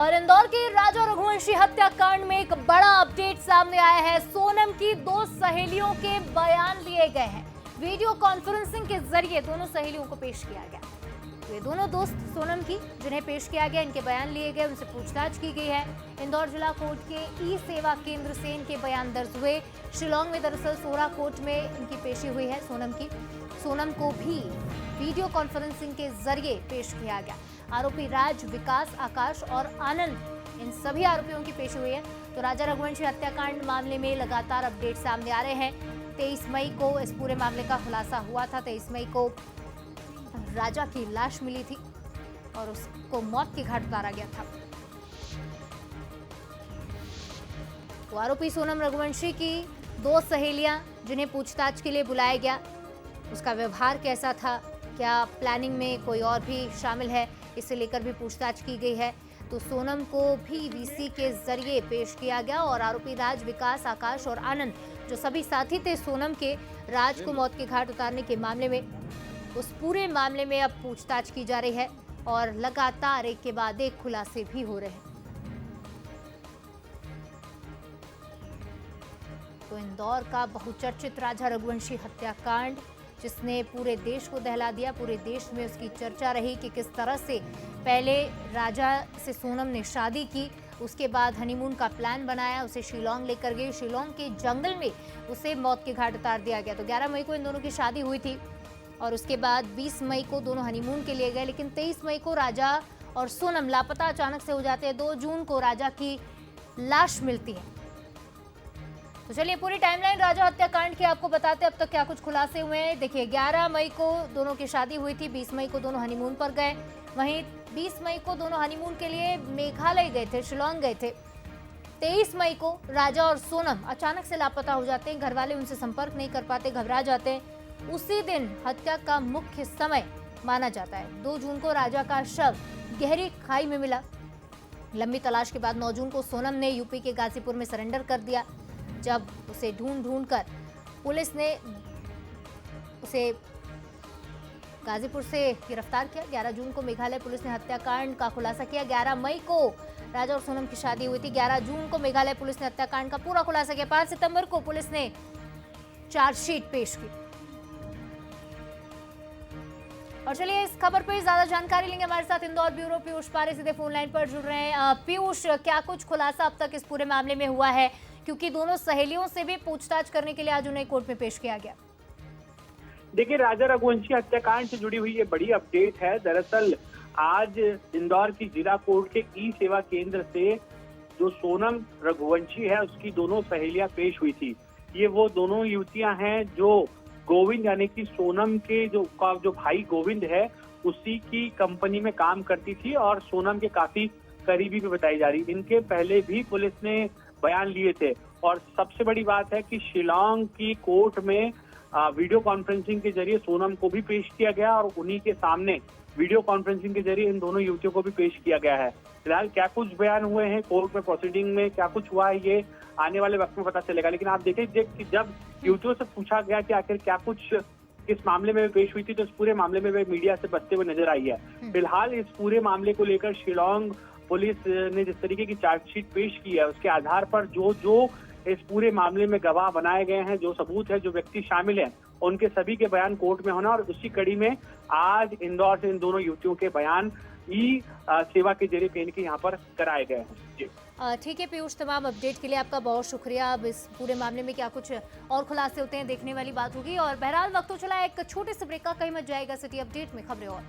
और इंदौर के राजा रघुवंशी हत्याकांड में एक बड़ा अपडेट सामने आया है। सोनम की दो सहेलियों के बयान लिए गए हैं। वीडियो कॉन्फ्रेंसिंग के जरिए दोनों सहेलियों को पेश किया गया। तो ये दोनों दोस्त सोनम की जिन्हें पेश किया गया, इनके बयान लिए गए, उनसे पूछताछ की गई है। इंदौर जिला कोर्ट के ई सेवा केंद्र से इनके बयान दर्ज हुए। शिलांग में दरअसल सोरा कोर्ट में इनकी पेशी हुई है सोनम की। सोनम को भी वीडियो कॉन्फ्रेंसिंग के जरिए पेश किया गया। आरोपी राज, विकास, आकाश और आनंद, इन सभी आरोपियों की पेशी हुई है। तो राजा रघुवंशी हत्याकांड मामले में लगातार अपडेट सामने आ रहे हैं। 23 मई को इस पूरे मामले का खुलासा हुआ था। 23 मई को राजा की लाश मिली थी और उसको मौत के घाट उतारा गया था। तो आरोपी सोनम रघुवंशी की दो सहेलियां जिन्हें पूछताछ के लिए बुलाया गया, उसका व्यवहार कैसा था, क्या प्लानिंग में कोई और भी शामिल है, इसे लेकर भी पूछताछ की गई है। तो सोनम को भी वीसी के जरिए पेश किया गया और आरोपी राज, विकास, आकाश और आनंद, जो सभी साथी थे सोनम के, राज को मौत के घाट उतारने के मामले में, उस पूरे मामले में अब पूछताछ की जा रही है और लगातार एक के बाद एक खुलासे भी हो रहे हैं। तो इंदौर का बहुचर्चित राजा रघुवंशी हत्याकांड, जिसने पूरे देश को दहला दिया, पूरे देश में उसकी चर्चा रही कि किस तरह से पहले राजा से सोनम ने शादी की, उसके बाद हनीमून का प्लान बनाया, उसे शिलांग लेकर गई, शिलांग के जंगल में उसे मौत के घाट उतार दिया गया। तो 11 मई को इन दोनों की शादी हुई थी और उसके बाद 20 मई को दोनों हनीमून के लिए गए, लेकिन 23 मई को राजा और सोनम लापता अचानक से हो जाते हैं। 2 जून को राजा की लाश मिलती है। तो चलिए पूरी टाइमलाइन राजा हत्याकांड की आपको बताते हैं अब तक क्या कुछ खुलासे हुए हैं। देखिए, 11 मई को दोनों की शादी हुई थी, 20 मई को दोनों हनीमून पर गए, वहीं 20 मई को दोनों हनीमून के लिए मेघालय गए थे, शिलांग गए थे। 23 मई को राजा और सोनम अचानक से लापता हो जाते हैं, घर वाले उनसे संपर्क नहीं कर पाते, घबरा जाते हैं। उसी दिन हत्या का मुख्य समय माना जाता है। 2 जून को राजा का शव गहरी खाई में मिला। लंबी तलाश के बाद 9 जून को सोनम ने यूपी के गाजीपुर में सरेंडर कर दिया। जब उसे ढूंढ कर पुलिस ने उसे गाजीपुर से गिरफ्तार किया। 11 जून को मेघालय पुलिस ने हत्याकांड का खुलासा किया। 11 मई को राजा और सोनम की शादी हुई थी। 11 जून को मेघालय पुलिस ने हत्याकांड का पूरा खुलासा किया। 5 सितंबर को पुलिस ने चार्जशीट पेश की। और चलिए इस खबर पर ज्यादा जानकारी लेंगे, हमारे साथ इंदौर ब्यूरो पीयूष पारे सीधे फोन लाइन पर जुड़ रहे हैं। पीयूष, क्या कुछ खुलासा अब तक इस पूरे मामले में हुआ है, क्योंकि दोनों सहेलियों से भी पूछताछ करने के लिए आज उन्हें कोर्ट में पेश किया गया? देखिए, राजा रघुवंशी हत्याकांड से जुड़ी हुई ये बड़ी अपडेट है। दरअसल आज इंदौर की जिला कोर्ट के ई सेवा केंद्र से जो सोनम रघुवंशी है उसकी दोनों सहेलियां पेश हुई थी। ये वो दोनों युवतियां हैं जो गोविंद यानी कि सोनम के जो भाई गोविंद है उसी की कंपनी में काम करती थी और सोनम के काफी करीबी भी बताई जा रही। इनके पहले भी पुलिस ने बयान लिए थे और सबसे बड़ी बात है कि शिलांग की कोर्ट में वीडियो कॉन्फ्रेंसिंग के जरिए सोनम को भी पेश किया गया और उन्हीं के सामने वीडियो कॉन्फ्रेंसिंग के जरिए इन दोनों युवतियों को भी पेश किया गया है। फिलहाल क्या कुछ बयान हुए हैं कोर्ट में, प्रोसीडिंग में क्या कुछ हुआ है, ये आने वाले वक्त में पता चलेगा। लेकिन आप देखिए कि जब युवतियों से पूछा गया कि आखिर क्या कुछ इस मामले में पेश हुई थी, तो इस पूरे मामले में वे मीडिया से बचते हुए नजर आई है। फिलहाल इस पूरे मामले को लेकर शिलांग पुलिस ने जिस तरीके की चार्जशीट पेश की है उसके आधार पर जो इस पूरे मामले में गवाह बनाए गए हैं, जो सबूत है, जो व्यक्ति शामिल हैं, उनके सभी के बयान कोर्ट में होना और उसी कड़ी में आज इंदौर से इन दोनों युवतियों के बयान ई सेवा के जरिए कहीं के यहाँ पर कराए गए हैं। जी ठीक है पीयूष, तमाम अपडेट के लिए आपका बहुत शुक्रिया। अब इस पूरे मामले में क्या कुछ और खुलासे होते हैं देखने वाली बात होगी। और बहरहाल वक्त तो चला एक छोटे से ब्रेक का, कहीं मत जाएगा। सिटी अपडेट में खबरें और